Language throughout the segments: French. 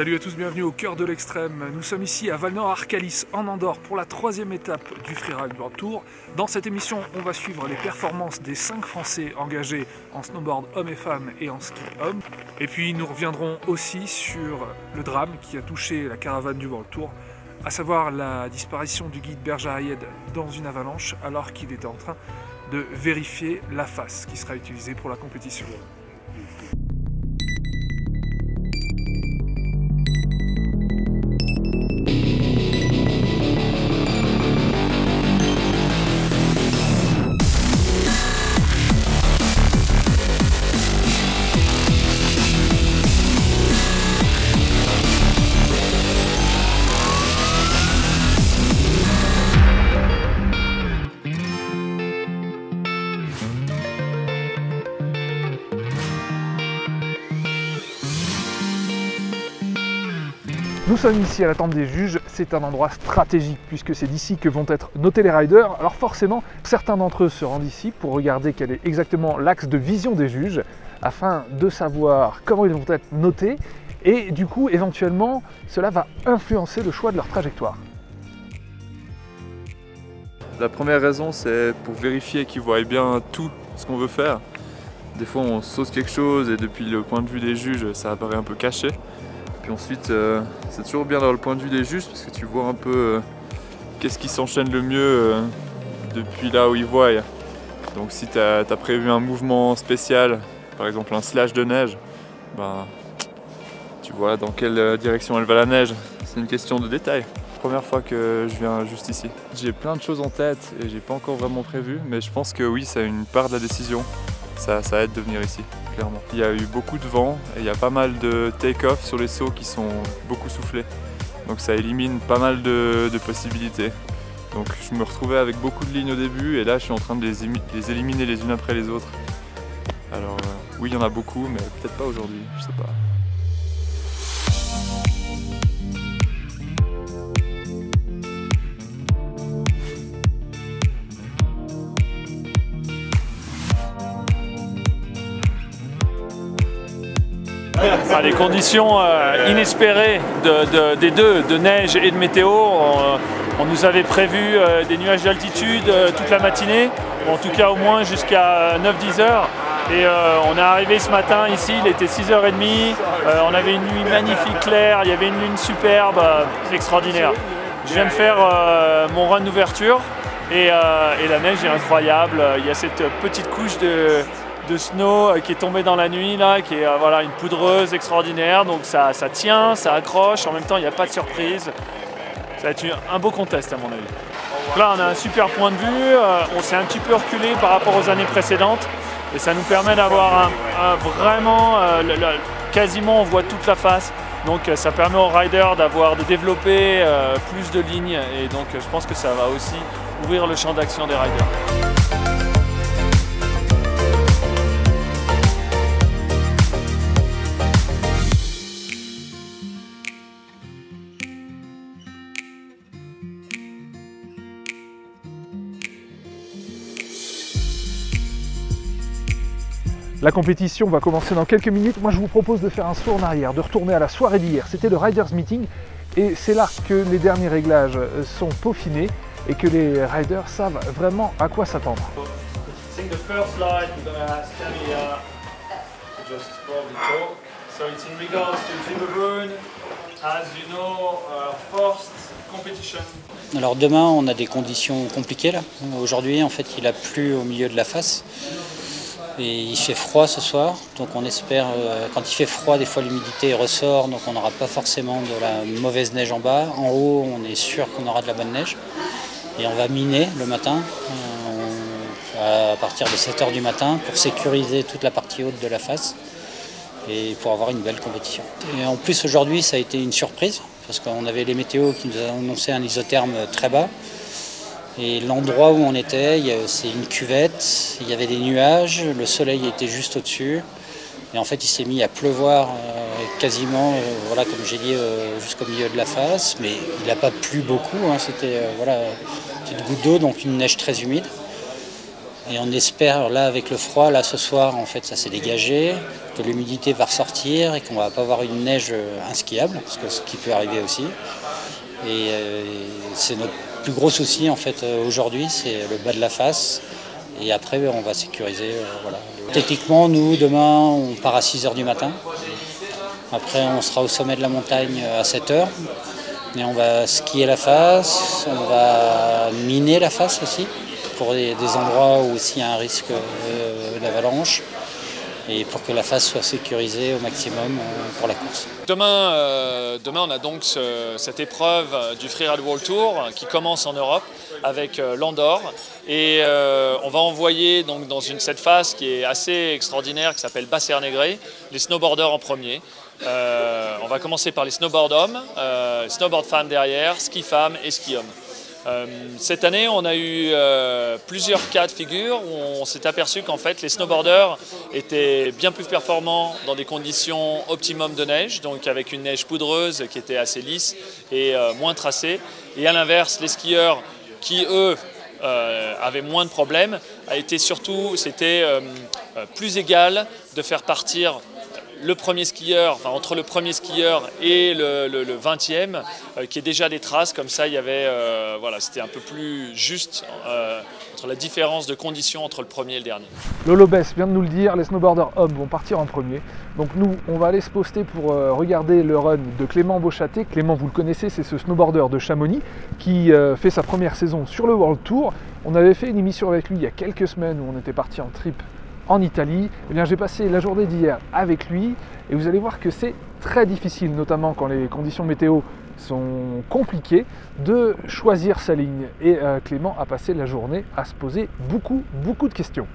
Salut à tous, bienvenue au cœur de l'extrême. Nous sommes ici à Val-Nord-Arcalis en Andorre pour la troisième étape du Freeride World Tour. Dans cette émission, on va suivre les performances des 5 Français engagés en snowboard hommes et femmes et en ski hommes. Et puis nous reviendrons aussi sur le drame qui a touché la caravane du World Tour, à savoir la disparition du guide Berja Hayed dans une avalanche alors qu'il était en train de vérifier la face qui sera utilisée pour la compétition. Nous sommes ici à la tente des juges, c'est un endroit stratégique puisque c'est d'ici que vont être notés les riders. Alors forcément, certains d'entre eux se rendent ici pour regarder quel est exactement l'axe de vision des juges afin de savoir comment ils vont être notés et du coup, éventuellement, cela va influencer le choix de leur trajectoire. La première raison, c'est pour vérifier qu'ils voient bien tout ce qu'on veut faire. Des fois, on sauce quelque chose et depuis le point de vue des juges, ça apparaît un peu caché. Puis ensuite, c'est toujours bien d'avoir le point de vue des juges parce que tu vois un peu qu'est-ce qui s'enchaîne le mieux depuis là où ils voient. Donc si tu as prévu un mouvement spécial, par exemple un slash de neige, ben, tu vois dans quelle direction elle va la neige. C'est une question de détail. Première fois que je viens juste ici. J'ai plein de choses en tête et j'ai pas encore vraiment prévu, mais je pense que oui, ça a une part de la décision. Ça aide de venir ici, clairement. Il y a eu beaucoup de vent et il y a pas mal de take-off sur les sauts qui sont beaucoup soufflés. Donc ça élimine pas mal de possibilités. Donc je me retrouvais avec beaucoup de lignes au début et là je suis en train de les éliminer les unes après les autres. Alors oui, il y en a beaucoup, mais peut-être pas aujourd'hui, je sais pas. Les conditions inespérées des deux, de neige et de météo, on nous avait prévu des nuages d'altitude toute la matinée, en tout cas au moins jusqu'à 9-10 heures. Et on est arrivé ce matin ici, il était 6h30, on avait une nuit magnifique claire, il y avait une lune superbe, extraordinaire. Je viens de faire mon run d'ouverture et la neige est incroyable, il y a cette petite couche de snow qui est tombée dans la nuit, là, qui est voilà, une poudreuse extraordinaire, donc ça tient, ça accroche, en même temps il n'y a pas de surprise. Ça va être un beau contest à mon avis. Donc là on a un super point de vue, on s'est un petit peu reculé par rapport aux années précédentes et ça nous permet d'avoir vraiment, quasiment on voit toute la face, donc ça permet aux riders de développer plus de lignes et donc je pense que ça va aussi ouvrir le champ d'action des riders. La compétition va commencer dans quelques minutes. Moi, je vous propose de faire un saut en arrière, de retourner à la soirée d'hier. C'était le Riders Meeting et c'est là que les derniers réglages sont peaufinés et que les riders savent vraiment à quoi s'attendre. Alors demain, on a des conditions compliquées là. Aujourd'hui, en fait, il a plu au milieu de la face. Et il fait froid ce soir, donc on espère, quand il fait froid, des fois l'humidité ressort, donc on n'aura pas forcément de la mauvaise neige en bas. En haut, on est sûr qu'on aura de la bonne neige. Et on va miner le matin, à partir de 7 h du matin, pour sécuriser toute la partie haute de la face et pour avoir une belle compétition. Et en plus, aujourd'hui, ça a été une surprise, parce qu'on avait les météos qui nous ont annoncé un isotherme très bas. Et l'endroit où on était, c'est une cuvette, il y avait des nuages, le soleil était juste au-dessus. Et en fait, il s'est mis à pleuvoir quasiment, voilà, comme j'ai dit, jusqu'au milieu de la face. Mais il n'a pas plu beaucoup, hein, c'était voilà, une petite goutte d'eau, donc une neige très humide. Et on espère, là avec le froid, là ce soir en fait ça s'est dégagé, que l'humidité va ressortir et qu'on va pas avoir une neige inskiable, parce que ce qui peut arriver aussi. Et c'est notre plus gros souci en fait aujourd'hui, c'est le bas de la face. Et après on va sécuriser. Voilà. Techniquement, nous demain on part à 6 h du matin. Après on sera au sommet de la montagne à 7 h. Et on va skier la face, on va miner la face aussi, pour des endroits où aussi il y a un risque d'avalanche, et pour que la face soit sécurisée au maximum pour la course. Demain, on a donc cette épreuve du Freeride World Tour qui commence en Europe avec l'Andorre, et on va envoyer donc dans cette phase qui est assez extraordinaire, qui s'appelle Basse-Hernégré, les snowboarders en premier. On va commencer par les snowboard hommes, snowboard femmes derrière, ski femmes et ski hommes. Cette année, on a eu plusieurs cas de figure où on s'est aperçu qu'en fait les snowboarders étaient bien plus performants dans des conditions optimum de neige, donc avec une neige poudreuse qui était assez lisse et moins tracée. Et à l'inverse, les skieurs qui eux avaient moins de problèmes, c'était plus égal de faire partir le premier skieur, enfin entre le premier skieur et le 20e, qui est déjà des traces, comme ça il y avait, voilà, c'était un peu plus juste entre la différence de conditions entre le premier et le dernier. Lolo Bess vient de nous le dire, les snowboarders hommes vont partir en premier. Donc nous, on va aller se poster pour regarder le run de Clément Beauchâté. Clément, vous le connaissez, c'est ce snowboarder de Chamonix qui fait sa première saison sur le World Tour. On avait fait une émission avec lui il y a quelques semaines où on était parti en trip en Italie. Eh bien, j'ai passé la journée d'hier avec lui et vous allez voir que c'est très difficile, notamment quand les conditions météo sont compliquées, de choisir sa ligne. Et Clément a passé la journée à se poser beaucoup de questions.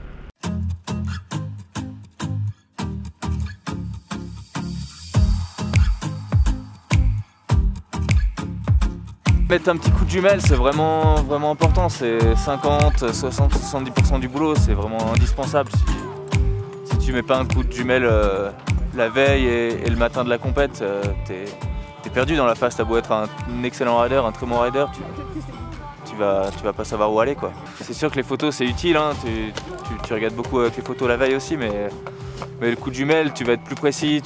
Mettre un petit coup de jumelle, c'est vraiment important, c'est 50, 60, 70% du boulot, c'est vraiment indispensable. Si tu mets pas un coup de jumelle la veille et le matin de la compète, t'es perdu dans la face. T'as beau être un excellent rider, un très bon rider, tu vas pas savoir où aller, quoi. C'est sûr que les photos c'est utile, hein, tu regardes beaucoup avec les photos la veille aussi, mais le coup de jumelle, tu vas être plus précis,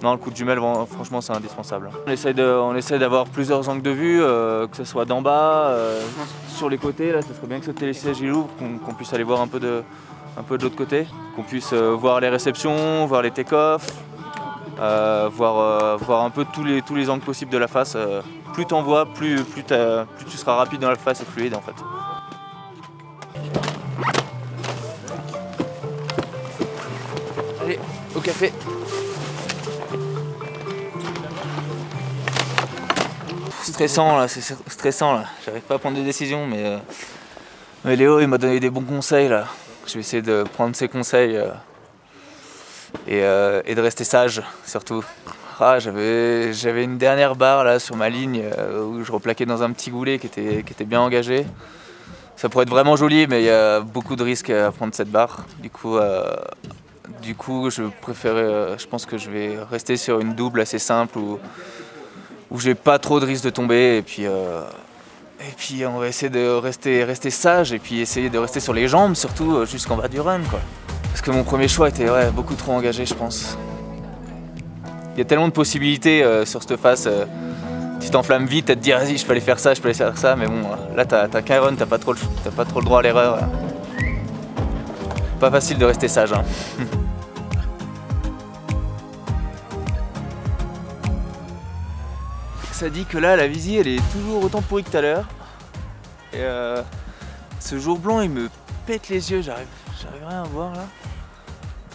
Non, le coup de jumelle, franchement, c'est indispensable. On essaie d'avoir plusieurs angles de vue, que ce soit d'en bas, sur les côtés. Là, ça serait bien que ce télésiège ouvre, qu'on puisse aller voir un peu de l'autre côté, qu'on puisse voir les réceptions, voir les take-offs, voir un peu tous les angles possibles de la face. Plus t'en vois, plus tu seras rapide dans la face et fluide en fait. Allez, au café. Stressant là, c'est stressant là. J'arrive pas à prendre de décision, mais Léo il m'a donné des bons conseils là. Je vais essayer de prendre ses conseils et de rester sage surtout. Ah, j'avais une dernière barre là sur ma ligne où je replaquais dans un petit goulet qui était bien engagé. Ça pourrait être vraiment joli, mais il y a beaucoup de risques à prendre cette barre. Du coup, je pense que je vais rester sur une double assez simple où j'ai pas trop de risque de tomber, et puis on va essayer de rester sage et puis essayer de rester sur les jambes surtout jusqu'en bas du run, quoi. Parce que mon premier choix était beaucoup trop engagé, je pense. Il y a tellement de possibilités sur cette face. Tu t'enflammes vite à te dire vas-y je peux aller faire ça, mais bon là t'as qu'un run, t'as pas trop le droit à l'erreur. Pas facile de rester sage, hein. Ça dit que là la visée elle est toujours autant pourrie que tout à l'heure. Et ce jour blanc il me pète les yeux, j'arrive rien à voir là.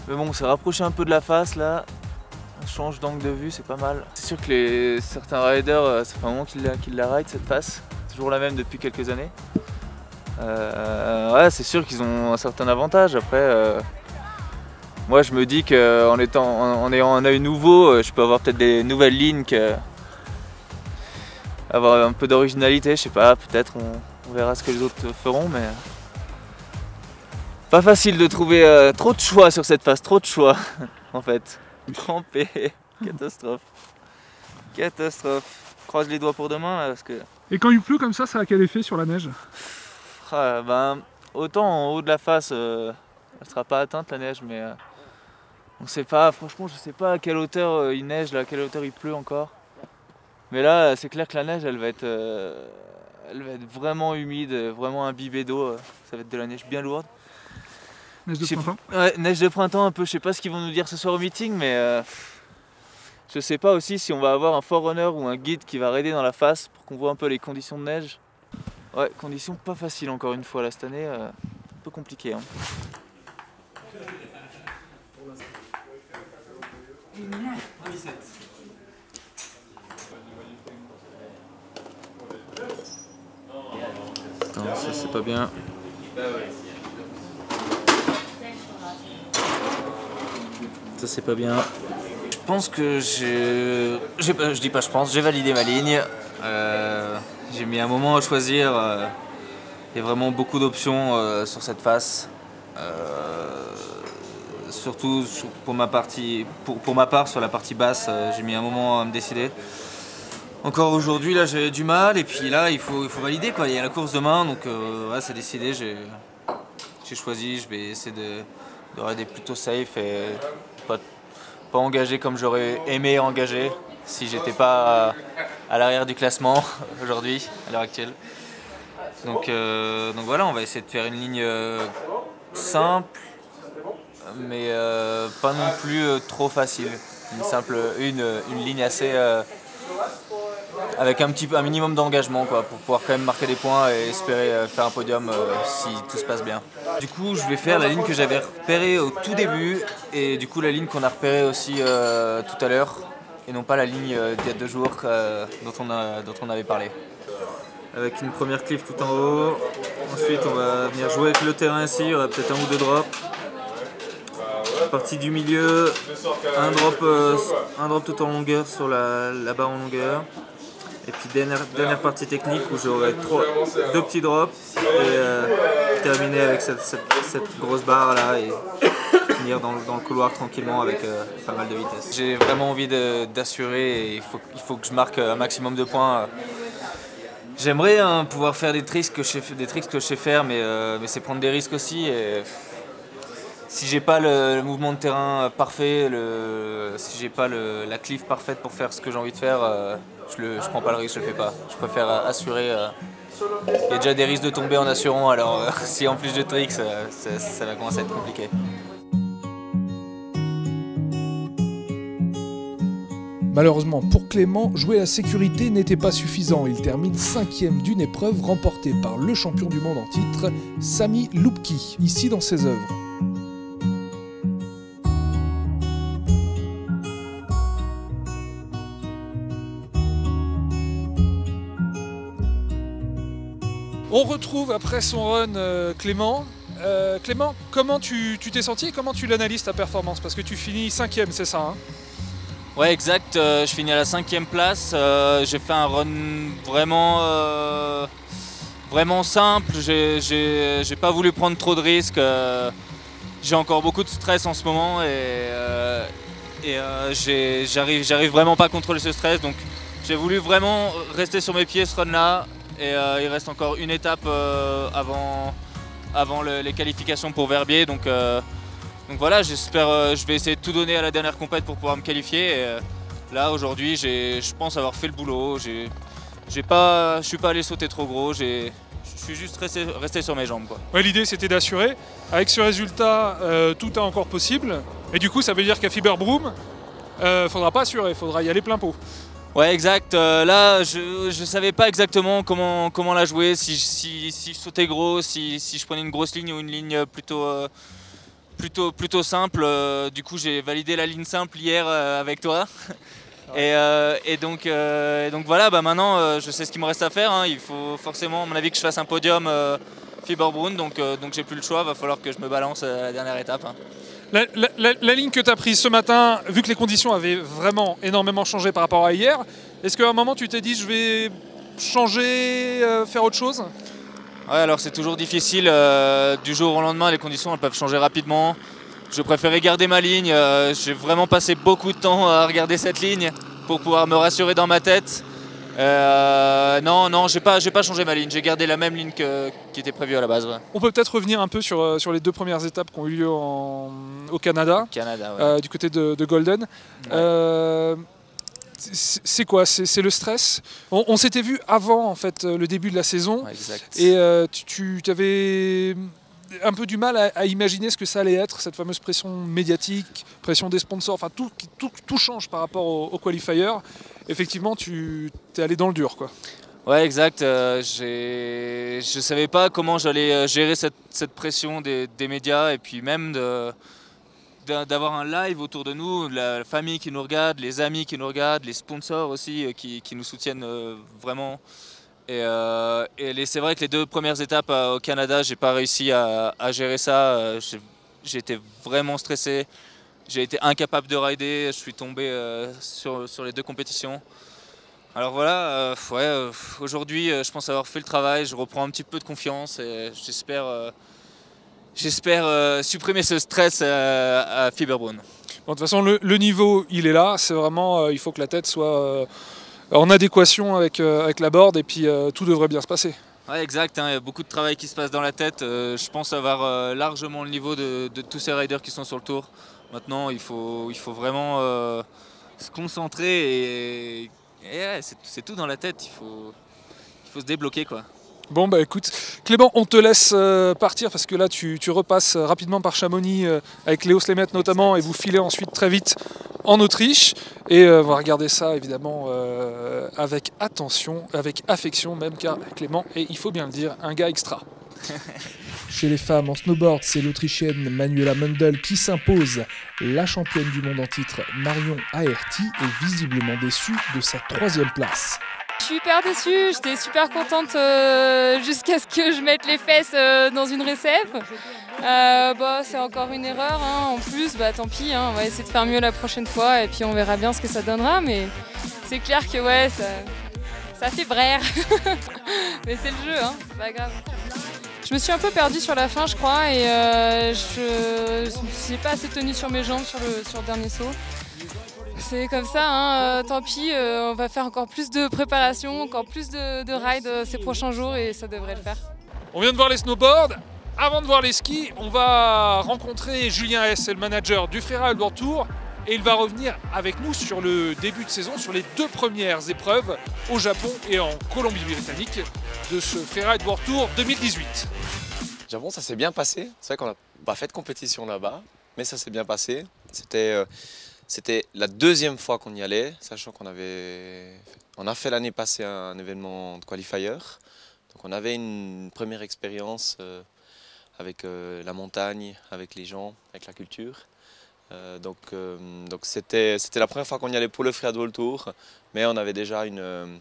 Mais bon, on s'est rapproché un peu de la face là. On change d'angle de vue, c'est pas mal. C'est sûr que certains riders, ça fait un moment qu'ils la ride cette face. Toujours la même depuis quelques années. Ouais, c'est sûr qu'ils ont un certain avantage. Après, moi je me dis qu'en ayant un œil nouveau, je peux avoir peut-être des nouvelles lignes, avoir un peu d'originalité, je sais pas, peut-être on verra ce que les autres feront, mais pas facile de trouver trop de choix sur cette face, trop de choix en fait. Trempé, catastrophe. Croise les doigts pour demain là, parce que... Et quand il pleut comme ça a quel effet sur la neige? Ben, autant en haut de la face, elle ne sera pas atteinte la neige, mais on sait pas, franchement je sais pas à quelle hauteur il neige, là, à quelle hauteur il pleut encore. Mais là c'est clair que la neige elle va être vraiment humide, vraiment imbibée d'eau, ça va être de la neige bien lourde. Neige de printemps. Ouais, neige de printemps un peu, je sais pas ce qu'ils vont nous dire ce soir au meeting, mais je sais pas aussi si on va avoir un forerunner ou un guide qui va raider dans la face pour qu'on voit un peu les conditions de neige. Ouais, conditions pas faciles encore une fois là cette année, un peu compliqué. Hein. Attends, ça c'est pas bien. Ça c'est pas bien. Je pense que j'ai validé ma ligne. J'ai mis un moment à choisir. Il y a vraiment beaucoup d'options sur cette face. Surtout pour ma part sur la partie basse, j'ai mis un moment à me décider. Encore aujourd'hui là j'ai du mal et puis là il faut valider quoi. Il y a la course demain donc ouais, c'est décidé. J'ai choisi. Je vais essayer de raider plutôt safe et pas engagé comme j'aurais aimé engager si j'étais pas à l'arrière du classement aujourd'hui, à l'heure actuelle. Donc voilà, on va essayer de faire une ligne simple, mais pas non plus trop facile. Une ligne assez avec un minimum d'engagement quoi, pour pouvoir quand même marquer des points et espérer faire un podium si tout se passe bien. Du coup je vais faire la ligne que j'avais repérée au tout début et du coup la ligne qu'on a repérée aussi tout à l'heure et non pas la ligne d'il y a 2 jours dont on avait parlé. Avec une première cliff tout en haut, ensuite on va venir jouer avec le terrain ici, il y aura peut-être 1 ou 2 drops. Partie du milieu, un drop tout en longueur sur la barre en longueur. Et puis dernière partie technique où j'aurai 2 petits drops et terminer avec cette grosse barre là et finir dans le couloir tranquillement avec pas mal de vitesse. J'ai vraiment envie d'assurer et il faut que je marque un maximum de points. J'aimerais pouvoir faire des tricks que je sais faire, mais c'est prendre des risques aussi. Et si j'ai pas le mouvement de terrain parfait, si j'ai pas la cliff parfaite pour faire ce que j'ai envie de faire, je prends pas le risque, je le fais pas. Je préfère assurer. Il y a déjà des risques de tomber en assurant, alors si en plus de tricks, ça va commencer à être compliqué. Malheureusement pour Clément, jouer la sécurité n'était pas suffisant. Il termine 5e d'une épreuve remportée par le champion du monde en titre, Sami Loupki, ici dans ses œuvres. On retrouve après son run Clément. Clément, comment tu t'es senti et comment tu l'analyses ta performance? Parce que tu finis 5e, c'est ça hein? Ouais, exact. Je finis à la 5e place. J'ai fait un run vraiment simple. J'ai pas voulu prendre trop de risques. J'ai encore beaucoup de stress en ce moment et j'arrive vraiment pas à contrôler ce stress. Donc j'ai voulu vraiment rester sur mes pieds ce run-là. Et il reste encore une étape avant les qualifications pour Verbier. Donc voilà, j'espère, je vais essayer de tout donner à la dernière compète pour pouvoir me qualifier. Et là aujourd'hui, je pense avoir fait le boulot. Je suis pas allé sauter trop gros. Je suis juste resté sur mes jambes, quoi. Ouais, l'idée c'était d'assurer. Avec ce résultat, tout est encore possible. Et du coup, ça veut dire qu'à Fieberbroom, faudra pas assurer, faudra y aller plein pot. Ouais, exact. Là, je savais pas exactement comment la jouer, si je sautais gros, si je prenais une grosse ligne ou une ligne plutôt simple. Du coup, j'ai validé la ligne simple hier avec toi. Et donc voilà, maintenant, je sais ce qu'il me reste à faire. Hein. Il faut forcément, à mon avis, que je fasse un podium Fieberbroom. Donc j'ai plus le choix, va falloir que je me balance à la dernière étape. Hein. La ligne que tu as prise ce matin, vu que les conditions avaient vraiment énormément changé par rapport à hier, est-ce qu'à un moment tu t'es dit je vais changer, faire autre chose? Ouais, alors c'est toujours difficile, du jour au lendemain les conditions elles peuvent changer rapidement. Je préférais garder ma ligne, j'ai vraiment passé beaucoup de temps à regarder cette ligne pour pouvoir me rassurer dans ma tête. Non, j'ai pas changé ma ligne. J'ai gardé la même ligne qui était prévue à la base. Ouais. On peut peut-être revenir un peu sur les 2 premières étapes qui ont eu lieu au Canada, Ouais. du côté de Golden. Ouais. C'est quoi? C'est le stress? On s'était vu avant en fait le début de la saison, Ouais, exact. et tu avais un peu du mal à imaginer ce que ça allait être, cette fameuse pression médiatique, pression des sponsors, enfin tout change par rapport au qualifier. Effectivement, tu es allé dans le dur, quoi. Ouais, exact. Je savais pas comment j'allais gérer cette pression des médias et puis même d'avoir un live autour de nous, la famille qui nous regarde, les amis qui nous regardent, les sponsors aussi qui nous soutiennent vraiment. Et c'est vrai que les 2 premières étapes au Canada, j'ai pas réussi à gérer ça. J'ai été vraiment stressé. J'ai été incapable de rider. Je suis tombé sur les 2 compétitions. Alors voilà, aujourd'hui, je pense avoir fait le travail. Je reprends un petit peu de confiance et j'espère supprimer ce stress à Fiberbrunn. Bon, de toute façon, le niveau, il est là. C'est vraiment, il faut que la tête soit en adéquation avec la board, et puis tout devrait bien se passer. Ouais, exact, hein, il y a beaucoup de travail qui se passe dans la tête. Je pense avoir largement le niveau de tous ces riders qui sont sur le tour. Maintenant, il faut vraiment se concentrer et ouais, c'est tout dans la tête. Il faut se débloquer, quoi. Bon bah écoute, Clément, on te laisse partir parce que là tu repasses rapidement par Chamonix avec Léo Slemet notamment, et vous filez ensuite très vite en Autriche, et on va regarder ça évidemment avec attention, avec affection même, car Clément est, il faut bien le dire, un gars extra. Chez les femmes en snowboard, c'est l'Autrichienne Manuela Mundel qui s'impose. La championne du monde en titre Marion Aerti est visiblement déçue de sa 3e place. Je suis hyper déçue, j'étais super contente jusqu'à ce que je mette les fesses dans une récef. C'est encore une erreur, hein. En plus, tant pis, hein. On va essayer de faire mieux la prochaine fois et puis on verra bien ce que ça donnera. Mais c'est clair que ouais, ça fait brère. Mais c'est le jeu, hein. C'est pas grave. Je me suis un peu perdue sur la fin, je crois, et je n'ai pas assez tenu sur mes jambes sur le dernier saut. C'est comme ça, hein, tant pis, on va faire encore plus de préparation, encore plus de ride ces prochains jours, et ça devrait le faire. On vient de voir les snowboards. Avant de voir les skis, on va rencontrer Julien S, c'est le manager du Freeride World Tour, et il va revenir avec nous sur le début de saison, sur les 2 premières épreuves au Japon et en Colombie-Britannique de ce Freeride World Tour 2018. Japon, ça s'est bien passé. C'est vrai qu'on n'a pas fait de compétition là-bas, mais ça s'est bien passé. C'était la 2e fois qu'on y allait, sachant qu'on a fait l'année passée un événement de qualifier. Donc on avait une première expérience avec la montagne, avec les gens, avec la culture. Donc c'était la première fois qu'on y allait pour le Freeride World Tour, mais on avait déjà une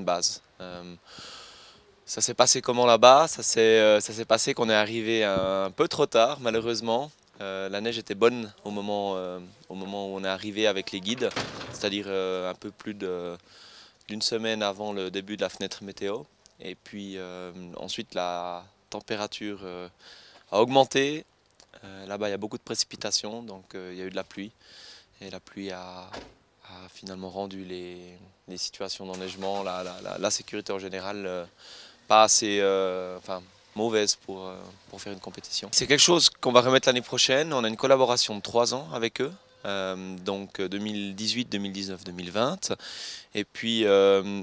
base. Ça s'est passé comment là-bas? Ça s'est passé qu'on est arrivé un peu trop tard, malheureusement. La neige était bonne au moment où on est arrivé avec les guides, c'est-à-dire un peu plus d'une semaine avant le début de la fenêtre météo. Et puis ensuite la température a augmenté. Là-bas il y a beaucoup de précipitations, donc il y a eu de la pluie. Et la pluie a finalement rendu les situations d'enneigement, la sécurité en général, pas assez mauvaise pour faire une compétition. C'est quelque chose qu'on va remettre l'année prochaine. On a une collaboration de 3 ans avec eux, donc 2018, 2019, 2020. Et puis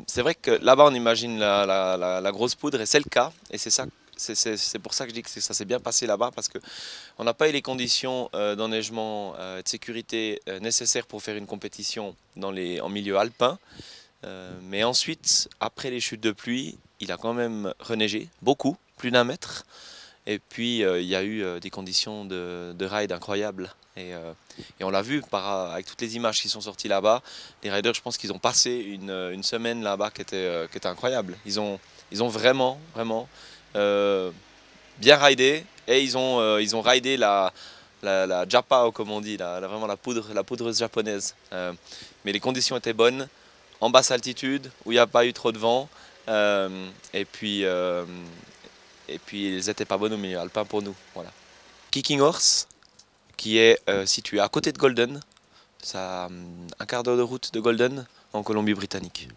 c'est vrai que là-bas on imagine la grosse poudre, et c'est le cas, et c'est ça. C'est pour ça que je dis que ça s'est bien passé là-bas, parce qu'on n'a pas eu les conditions d'enneigement et de sécurité nécessaires pour faire une compétition en milieu alpin. Mais ensuite, après les chutes de pluie, il a quand même reneigé, beaucoup, plus d'1 mètre. Et puis il y a eu des conditions de ride incroyables. Et on l'a vu avec toutes les images qui sont sorties là-bas. Les riders, je pense qu'ils ont passé une semaine là-bas qui était incroyable. Ils ont vraiment bien ridé, et ils ont ridé la Japa, comme on dit, vraiment la poudreuse japonaise. Mais les conditions étaient bonnes, en basse altitude, où il n'y a pas eu trop de vent, et puis ils n'étaient pas bonnes au milieu alpin pour nous. Voilà. Kicking Horse, qui est situé à côté de Golden, ça a 1/4 d'heure de route de Golden, en Colombie-Britannique.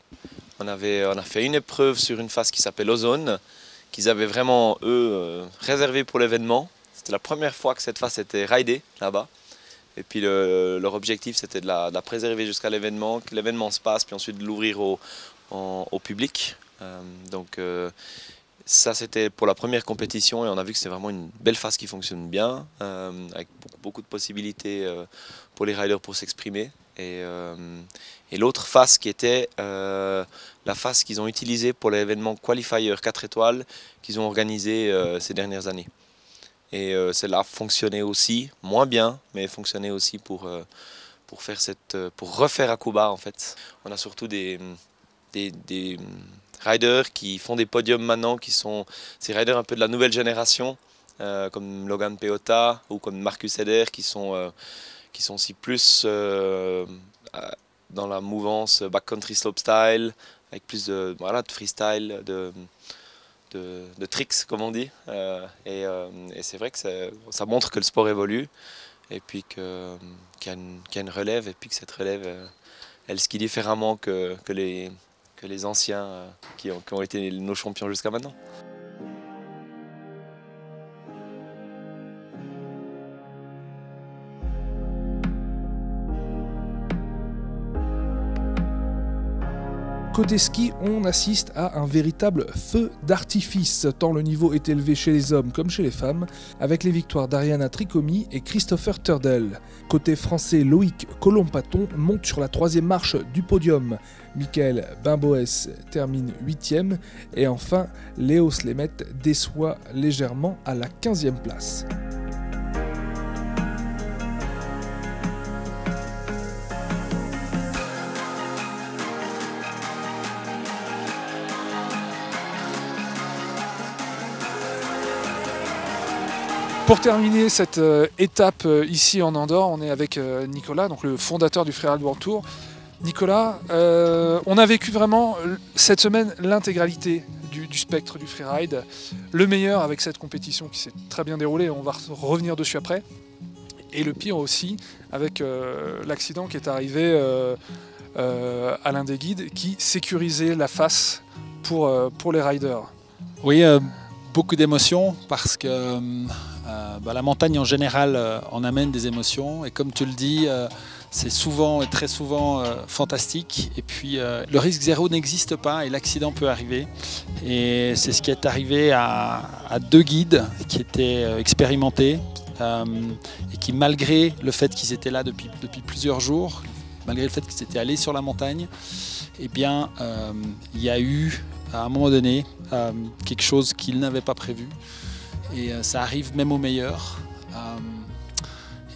On a fait une épreuve sur une phase qui s'appelle Ozone, qu'ils avaient vraiment, eux, réservé pour l'événement. C'était la première fois que cette phase était ridée là-bas. Et puis leur objectif, c'était de la préserver jusqu'à l'événement, que l'événement se passe, puis ensuite de l'ouvrir au public. Ça, c'était pour la première compétition et on a vu que c'était vraiment une belle phase qui fonctionne bien, avec beaucoup de possibilités pour les riders pour s'exprimer. Et l'autre phase qui était la phase qu'ils ont utilisée pour l'événement Qualifier 4 étoiles qu'ils ont organisé ces dernières années. Et celle-là fonctionnait aussi, moins bien, mais fonctionnait aussi pour refaire Hakuba en fait. On a surtout des riders qui font des podiums maintenant, qui sont ces riders un peu de la nouvelle génération, comme Logan Peota ou comme Marcus Eder, qui sont aussi plus dans la mouvance backcountry slopestyle, avec plus de freestyle, de tricks comme on dit. Et c'est vrai que ça montre que le sport évolue, et puis qu'il y a une relève, et puis que cette relève, elle skie différemment que les anciens qui ont été nos champions jusqu'à maintenant. Côté ski, on assiste à un véritable feu d'artifice, tant le niveau est élevé chez les hommes comme chez les femmes, avec les victoires d'Ariana Tricomi et Christopher Turdell. Côté français, Loïc Colombaton monte sur la 3e marche du podium. Michael Bimboès termine 8e et enfin Léo Slemet déçoit légèrement à la 15e place. Pour terminer cette étape ici en Andorre, on est avec Nicolas, donc le fondateur du Freeride World Tour. Nicolas, on a vécu vraiment cette semaine l'intégralité du spectre du freeride, le meilleur avec cette compétition qui s'est très bien déroulée, on va revenir dessus après, et le pire aussi avec l'accident qui est arrivé à l'un des guides qui sécurisait la face pour les riders. Oui, beaucoup d'émotions parce que la montagne en général en amène des émotions, et comme tu le dis, c'est souvent et très souvent fantastique, et puis le risque zéro n'existe pas et l'accident peut arriver, et c'est ce qui est arrivé à 2 guides qui étaient expérimentés et qui, malgré le fait qu'ils étaient là depuis plusieurs jours, malgré le fait qu'ils étaient allés sur la montagne, eh bien il y a eu à un moment donné quelque chose qu'ils n'avaient pas prévu. Et ça arrive même aux meilleurs.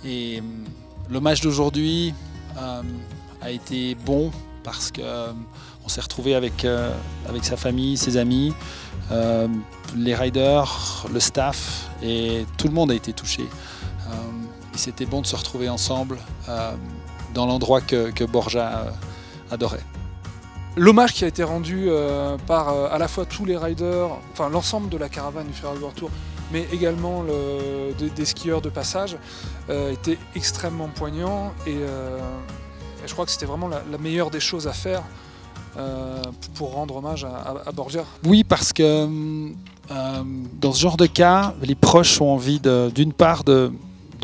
Et le match d'aujourd'hui a été bon parce qu'on s'est retrouvé avec sa famille, ses amis, les riders, le staff, et tout le monde a été touché. Et c'était bon de se retrouver ensemble dans l'endroit que Borja adorait. L'hommage qui a été rendu par à la fois tous les riders, enfin l'ensemble de la caravane du Freeride World Tour, mais également des skieurs de passage, était extrêmement poignant, et je crois que c'était vraiment la meilleure des choses à faire pour rendre hommage à Borja. Oui, parce que dans ce genre de cas, les proches ont envie d'une part de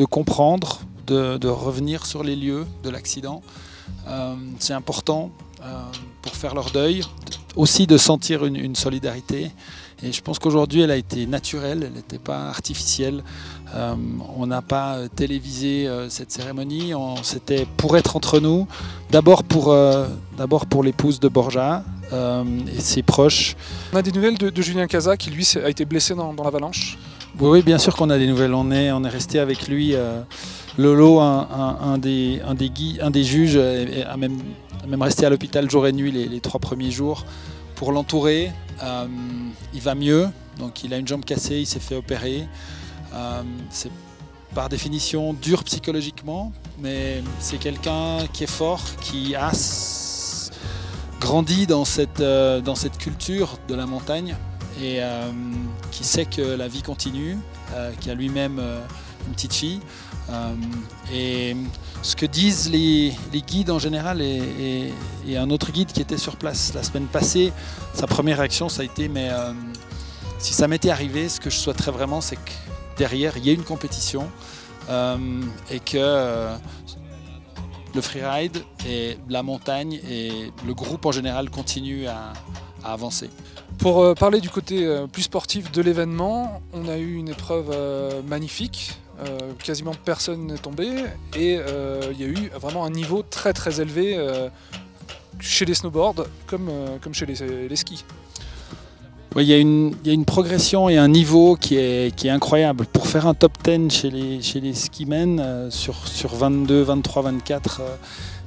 comprendre, de revenir sur les lieux de l'accident. C'est important pour faire leur deuil, aussi de sentir une solidarité. Et je pense qu'aujourd'hui, elle a été naturelle, elle n'était pas artificielle. On n'a pas télévisé cette cérémonie, c'était pour être entre nous, d'abord pour l'épouse de Borja et ses proches. On a des nouvelles de Julien Cazat qui, lui, a été blessé dans l'avalanche. Oui, bien sûr qu'on a des nouvelles. On est resté avec lui. Lolo, un des juges, a même resté à l'hôpital jour et nuit les 3 premiers jours pour l'entourer. Il va mieux, donc il a une jambe cassée, il s'est fait opérer. C'est par définition dur psychologiquement, mais c'est quelqu'un qui est fort, qui a grandi dans cette culture de la montagne, et qui sait que la vie continue, qui a lui-même une petite fille. Et ce que disent les guides en général, et un autre guide qui était sur place la semaine passée, sa première réaction ça a été mais si ça m'était arrivé, ce que je souhaiterais vraiment c'est que derrière il y ait une compétition et que le freeride et la montagne et le groupe en général continuent à avancer. Pour parler du côté plus sportif de l'événement, on a eu une épreuve magnifique. Quasiment personne n'est tombé et il y a eu vraiment un niveau très très élevé chez les snowboards comme chez les skis. Oui, il y a une progression et un niveau qui est incroyable. Pour faire un top 10 chez les skimen, sur 22, 23, 24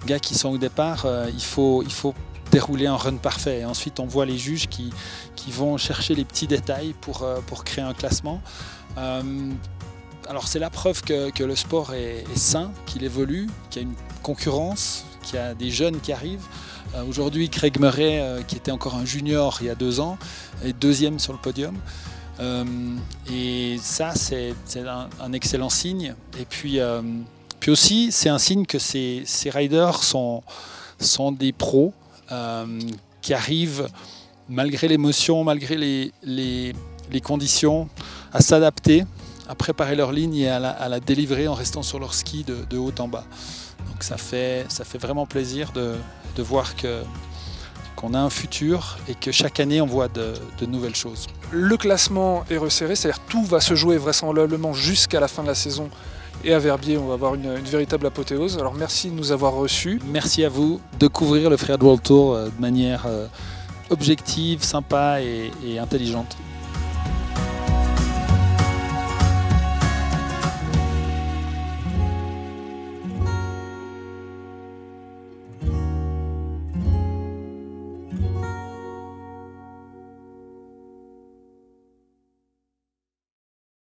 gars qui sont au départ, il faut dérouler un run parfait. Et ensuite on voit les juges qui vont chercher les petits détails pour créer un classement. Alors c'est la preuve que le sport est sain, qu'il évolue, qu'il y a une concurrence, qu'il y a des jeunes qui arrivent. Aujourd'hui, Craig Murray, qui était encore un junior il y a 2 ans, est 2e sur le podium. Et ça, c'est un excellent signe. Et puis aussi, c'est un signe que ces riders sont des pros qui arrivent, malgré l'émotion, malgré les conditions, à s'adapter, à préparer leur ligne et à la délivrer en restant sur leur ski de haut en bas. Donc ça fait vraiment plaisir de voir qu'on a un futur et que chaque année on voit de nouvelles choses. Le classement est resserré, c'est-à-dire tout va se jouer vraisemblablement jusqu'à la fin de la saison et à Verbier on va avoir une véritable apothéose. Alors merci de nous avoir reçus. Merci à vous de couvrir le Freeride World Tour de manière objective, sympa et intelligente.